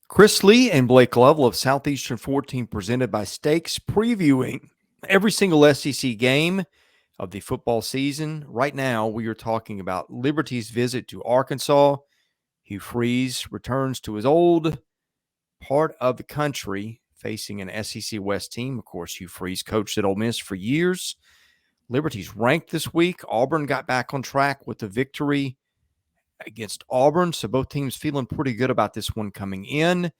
Chris Lee and Blake Lovell of Southeastern 14 presented by Stakes, previewing every single SEC game of the football season. Right now, we are talking about Liberty's visit to Arkansas. Hugh Freeze returns to his old part of the country, facing an SEC West team. Of course, Hugh Freeze coached at Ole Miss for years. Liberty's ranked this week. Auburn got back on track with the victory against Auburn, so both teams feeling pretty good about this one coming in.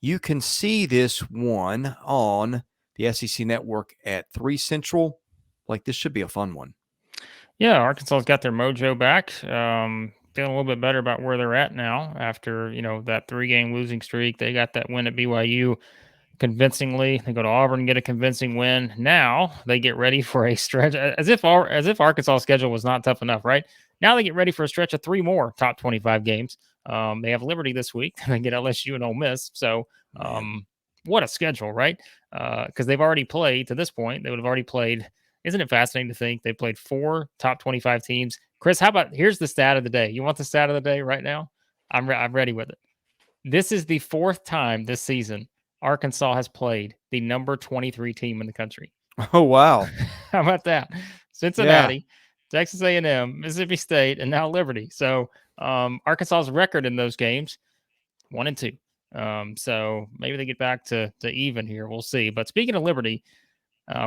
You can see this one on the SEC Network at 3 Central. Like, this should be a fun one. Yeah, Arkansas's got their mojo back. Feeling a little bit better about where they're at now after, that 3-game losing streak. They got that win at BYU convincingly. They go to Auburn and get a convincing win. Now they get ready for a stretch as if Arkansas' schedule was not tough enough, right? Now they get ready for a stretch of 3 more top 25 games. They have Liberty this week. They get LSU and Ole Miss. So what a schedule, right? Because they've already played to this point. They would have already played. Isn't it fascinating to think they played 4 top 25 teams? Chris, how about here's the stat of the day. You want the stat of the day right now? I'm ready with it. This is the 4th time this season Arkansas has played the number 23 team in the country. Oh, wow. How about that? Cincinnati, Texas A&M, Mississippi State, and now Liberty. So Arkansas's record in those games, 1-2. So maybe they get back to even here. We'll see. But speaking of Liberty,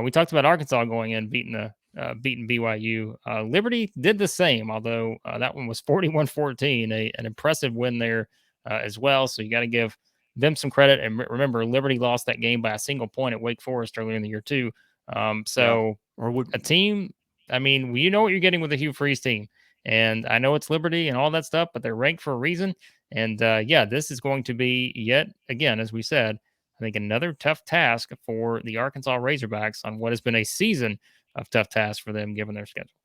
we talked about Arkansas going in, beating BYU. Liberty did the same, although that one was 41-14, an impressive win there as well. So you got to give them some credit. And remember, Liberty lost that game by a single point at Wake Forest earlier in the year too. A team, I mean, you know what you're getting with a Hugh Freeze team. And I know it's Liberty and all that stuff, but they're ranked for a reason. And this is going to be yet again, as we said, I think another tough task for the Arkansas Razorbacks on what has been a season of tough tasks for them given their schedule.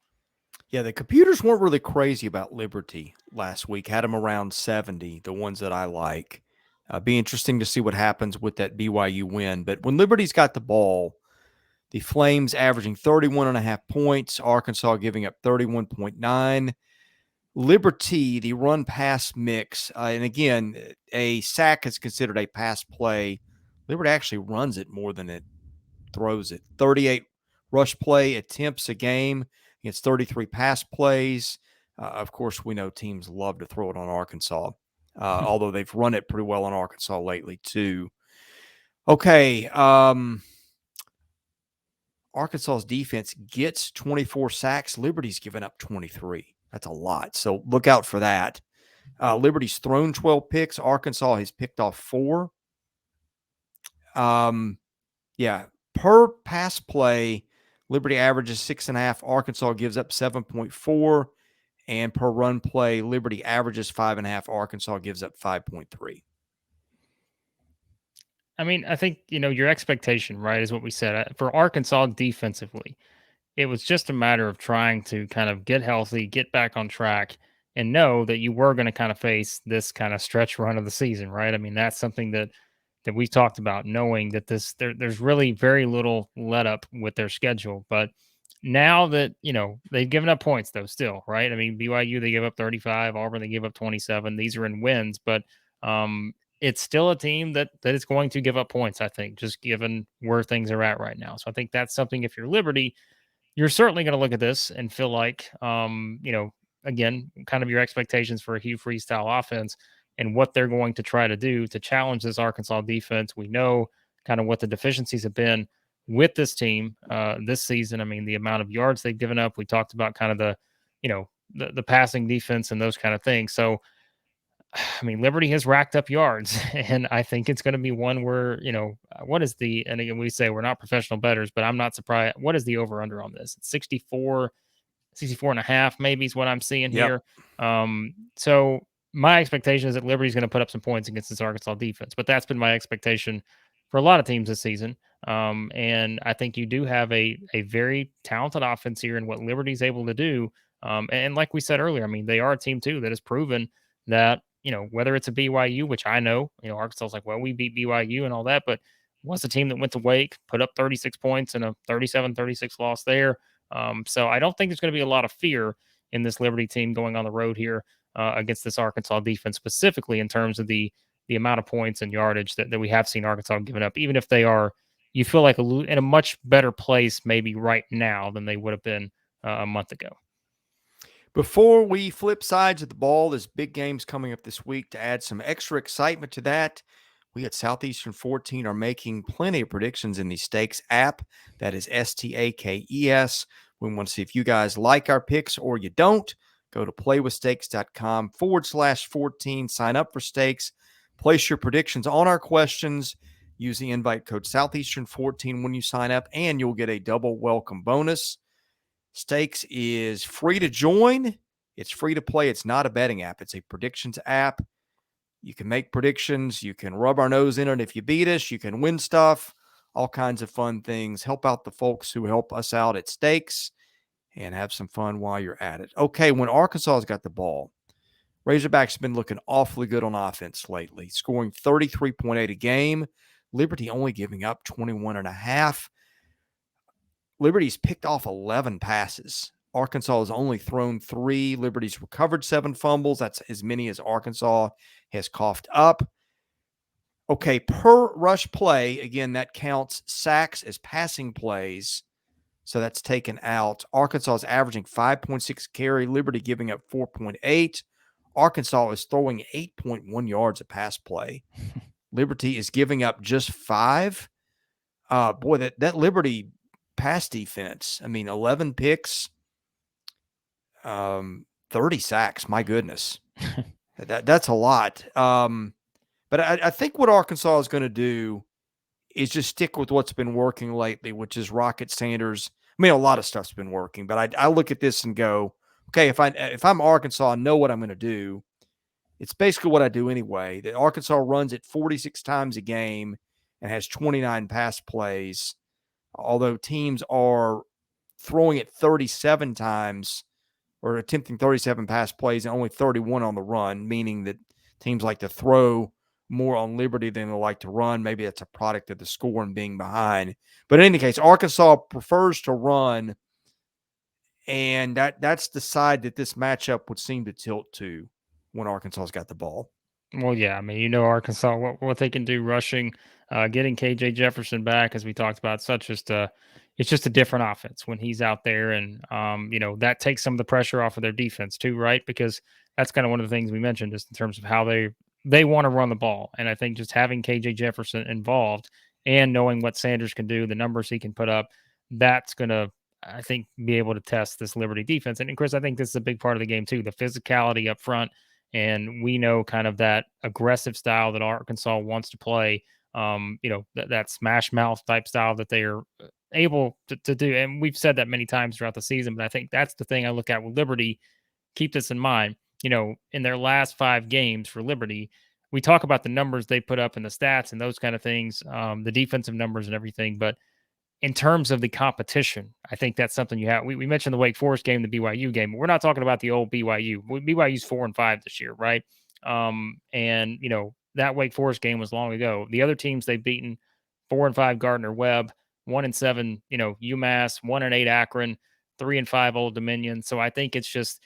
Yeah, the computers weren't really crazy about Liberty last week. Had them around 70, the ones that I like. Be interesting to see what happens with that BYU win. But when Liberty's got the ball, the Flames averaging 31.5 points, Arkansas giving up 31.9. Liberty, the run-pass mix, and again, a sack is considered a pass play. Liberty actually runs it more than it throws it. 38 rush play attempts a game against 33 pass plays. Of course, we know teams love to throw it on Arkansas, although they've run it pretty well on Arkansas lately too. Okay, Arkansas's defense gets 24 sacks. Liberty's given up 23. That's a lot. So look out for that. Liberty's thrown 12 picks. Arkansas has picked off 4. Per pass play, Liberty averages 6.5. Arkansas gives up 7.4. And per run play, Liberty averages 5.5. Arkansas gives up 5.3. I mean, I think, your expectation, right, is what we said. For Arkansas defensively, it was just a matter of trying to kind of get healthy, get back on track, and know that you were going to kind of face this kind of stretch run of the season, right? I mean, that's something that we talked about, knowing that there's really very little let up with their schedule. But now that, they've given up points though, still, right? I mean, BYU, they give up 35, Auburn, they give up 27. These are in wins, but it's still a team that is going to give up points, I think, just given where things are at right now. So I think that's something, if you're Liberty, you're certainly going to look at this and feel like, again, kind of your expectations for a Hugh Freeze style offense and what they're going to try to do to challenge this Arkansas defense. We know kind of what the deficiencies have been with this team this season. I mean, the amount of yards they've given up. We talked about kind of the passing defense and those kind of things. So, I mean, Liberty has racked up yards, and I think it's going to be one where, what is and again, we say we're not professional bettors, but I'm not surprised. What is the over under on this? It's 64 and a half, maybe is what I'm seeing here. So my expectation is that Liberty's going to put up some points against this Arkansas defense, but that's been my expectation for a lot of teams this season. And I think you do have a very talented offense here in what Liberty's able to do. And like we said earlier, I mean, they are a team too that has proven that, whether it's a BYU, which I know, Arkansas's like, well, we beat BYU and all that, but was a team that went to Wake, put up 36 points and a 37-36 loss there. So I don't think there's going to be a lot of fear in this Liberty team going on the road here against this Arkansas defense, specifically in terms of the the amount of points and yardage that we have seen Arkansas giving up, even if they are, you feel like in a much better place maybe right now than they would have been a month ago. Before we flip sides of the ball, there's big games coming up this week. To add some extra excitement to that, we at Southeastern 14 are making plenty of predictions in the Stakes app. That is STAKES. We want to see if you guys like our picks or you don't. Go to playwithstakes.com/14. Sign up for Stakes. Place your predictions on our questions. Use the invite code Southeastern14 when you sign up, and you'll get a double welcome bonus. Stakes is free to join. It's free to play. It's not a betting app. It's a predictions app. You can make predictions. You can rub our nose in it if you beat us. You can win stuff, all kinds of fun things. Help out the folks who help us out at Stakes and have some fun while you're at it. Okay, when Arkansas has got the ball, Razorbacks have been looking awfully good on offense lately, scoring 33.8 a game. Liberty only giving up 21.5. Liberty's picked off 11 passes. Arkansas has only thrown 3. Liberty's recovered 7 fumbles. That's as many as Arkansas has coughed up. Okay, per rush play, again, that counts sacks as passing plays. So that's taken out. Arkansas is averaging 5.6 carry. Liberty giving up 4.8. Arkansas is throwing 8.1 yards a pass play. Liberty is giving up just 5. Boy, that Liberty pass defense, 11 picks, 30 sacks. My goodness. That's a lot. But I think what Arkansas is going to do is just stick with what's been working lately, which is Rocket Sanders. A lot of stuff's been working, but I look at this and go, okay, if I'm Arkansas, I know what I'm going to do. It's basically what I do anyway. That Arkansas runs it 46 times a game and has 29 pass plays, although teams are throwing it 37 times or attempting 37 pass plays and only 31 on the run, meaning that teams like to throw more on Liberty than they like to run. Maybe that's a product of the score and being behind. But in any case, Arkansas prefers to run, and that's the side that this matchup would seem to tilt to when Arkansas's got the ball. Well, yeah, Arkansas, what they can do rushing, getting KJ Jefferson back, as we talked about, it's just a different offense when he's out there, and that takes some of the pressure off of their defense too, right? Because that's kind of one of the things we mentioned, just in terms of how they want to run the ball, and I think just having KJ Jefferson involved and knowing what Sanders can do, the numbers he can put up, that's gonna, I think, be able to test this Liberty defense. And Chris, I think this is a big part of the game too, the physicality up front. And we know kind of that aggressive style that Arkansas wants to play, that smash mouth type style that they are able to do. And we've said that many times throughout the season, but I think that's the thing I look at with Liberty. Keep this in mind. In their last 5 games for Liberty, we talk about the numbers they put up in the stats and those kind of things, the defensive numbers and everything. But in terms of the competition, I think that's something you have. We mentioned the Wake Forest game, the BYU game, but we're not talking about the old BYU. BYU's 4-5 this year, right? And that Wake Forest game was long ago. The other teams they've beaten: 4-5 Gardner Webb, 1-7, UMass, 1-8 Akron, 3-5 Old Dominion. So I think it's just,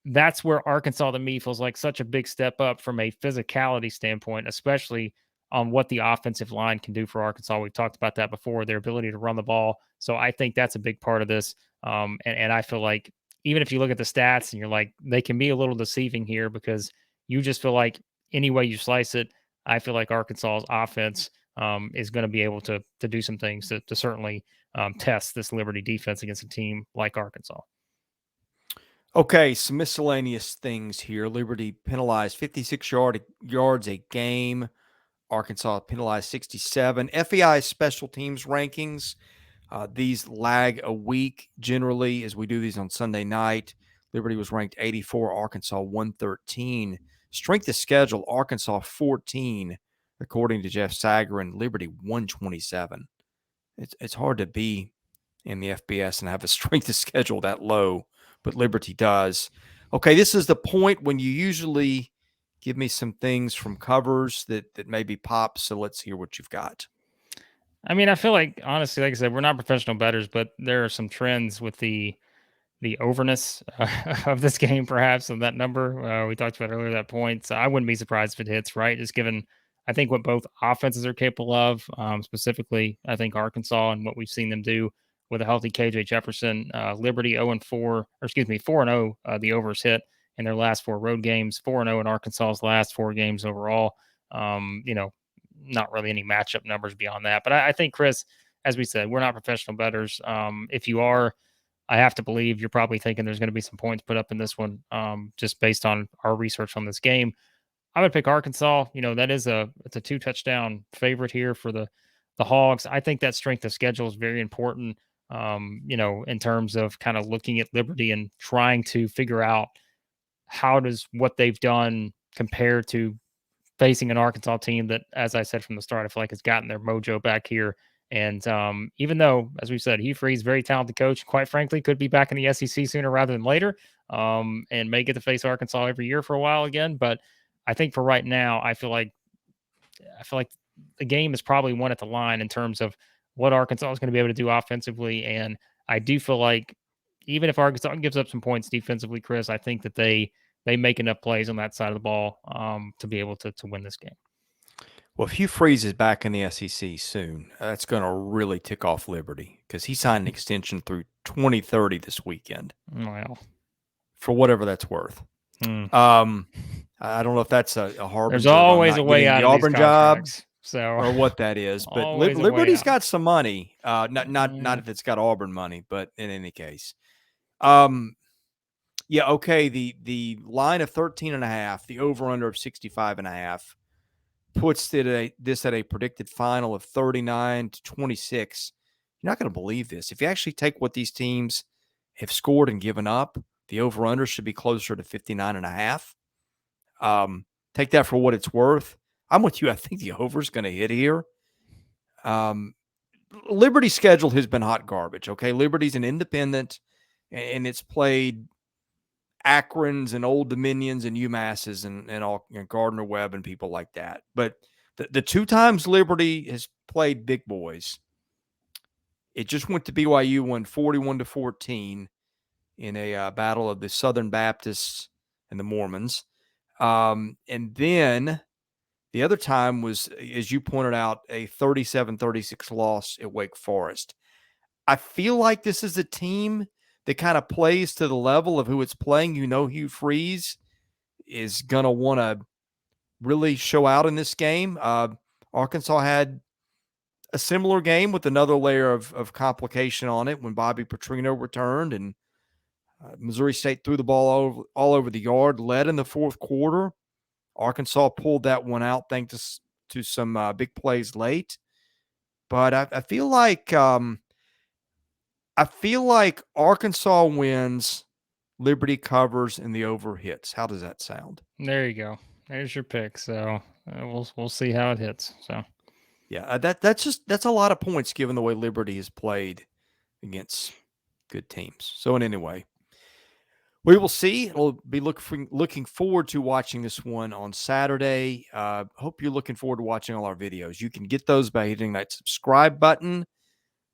that's where Arkansas to me feels like such a big step up from a physicality standpoint, especially on what the offensive line can do for Arkansas. We've talked about that before, their ability to run the ball. So I think that's a big part of this. And I feel like even if you look at the stats and you're like, they can be a little deceiving here, because you just feel like any way you slice it, I feel like Arkansas's offense is going to be able to do some things to certainly test this Liberty defense against a team like Arkansas. Okay, some miscellaneous things here. Liberty penalized 56 yards a game. Arkansas penalized 67. FEI special teams rankings. These lag a week generally, as we do these on Sunday night. Liberty was ranked 84, Arkansas 113. Strength of schedule, Arkansas 14, according to Jeff Sagarin. Liberty 127. It's hard to be in the FBS and have a strength of schedule that low, but Liberty does. Okay, this is the point when you usually give me some things from covers that maybe pop, so let's hear what you've got. I feel like, honestly, like I said, we're not professional bettors, but there are some trends with the the overness of this game, perhaps, of that number. We talked about earlier that point. So I wouldn't be surprised if it hits, right? Just given, I think, what both offenses are capable of, specifically, I think Arkansas and what we've seen them do with a healthy KJ Jefferson. Liberty 0-4, or excuse me, 4-0, the overs hit in their last 4 road games, 4-0 in Arkansas's last 4 games overall. Not really any matchup numbers beyond that. But I think, Chris, as we said, we're not professional bettors. If you are, I have to believe you're probably thinking there's going to be some points put up in this one, just based on our research on this game. I would pick Arkansas. That is it's a 2 touchdown favorite here for the Hogs. I think that strength of schedule is very important. In terms of kind of looking at Liberty and trying to figure out how does what they've done compare to facing an Arkansas team that, as I said from the start, I feel like has gotten their mojo back here. And even though, as we said, Hugh Freeze, very talented coach, quite frankly, could be back in the SEC sooner rather than later, and may get to face Arkansas every year for a while again. But I think for right now, I feel like the game is probably one at the line in terms of what Arkansas is going to be able to do offensively. And I do feel like even if Arkansas gives up some points defensively, Chris, I think that they make enough plays on that side of the ball to be able to win this game. Well, if Hugh Freeze is back in the SEC soon, that's going to really tick off Liberty because he signed an extension through 2030 this weekend. Well, for whatever that's worth. I don't know if that's a harbinger. There's always a way out the of Auburn these job, or what that is. But Liberty's got some money. Not if it's got Auburn money, but in any case, yeah, okay. The line of 13.5, the over under of 65.5, puts this at a predicted final of 39-26. You're not going to believe this. If you actually take what these teams have scored and given up, the over under should be closer to 59.5. Take that for what it's worth. I'm with you. I think the over is going to hit here. Liberty's schedule has been hot garbage. Okay, Liberty's an independent, and it's played Akrons and Old Dominions and UMasses and all Gardner Webb and people like that. But the 2 times Liberty has played big boys, it just went to BYU, won 41-14 in a battle of the Southern Baptists and the Mormons. And then the other time was, as you pointed out, a 37-36 loss at Wake Forest. I feel like this is a team that kind of plays to the level of who it's playing. Hugh Freeze is going to want to really show out in this game. Arkansas had a similar game with another layer of complication on it when Bobby Petrino returned, and Missouri State threw the ball all over the yard, led in the fourth quarter. Arkansas pulled that one out thanks to some big plays late. But I feel like Arkansas wins, Liberty covers, and the over hits. How does that sound? There you go. There's your pick. So we'll see how it hits. So yeah, that's a lot of points given the way Liberty has played against good teams. So anyway, we will see. We'll be looking forward to watching this one on Saturday. Hope you're looking forward to watching all our videos. You can get those by hitting that subscribe button.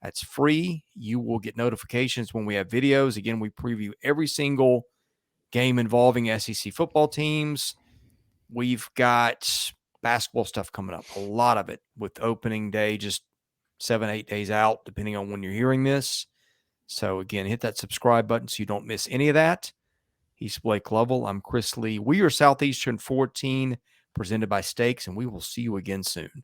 That's free. You will get notifications when we have videos. Again, we preview every single game involving SEC football teams. We've got basketball stuff coming up, a lot of it with opening day, just 7-8 days out, depending on when you're hearing this. So again, hit that subscribe button so you don't miss any of that. He's Blake Lovell. I'm Chris Lee. We are Southeastern 14, presented by Steaks, and we will see you again soon.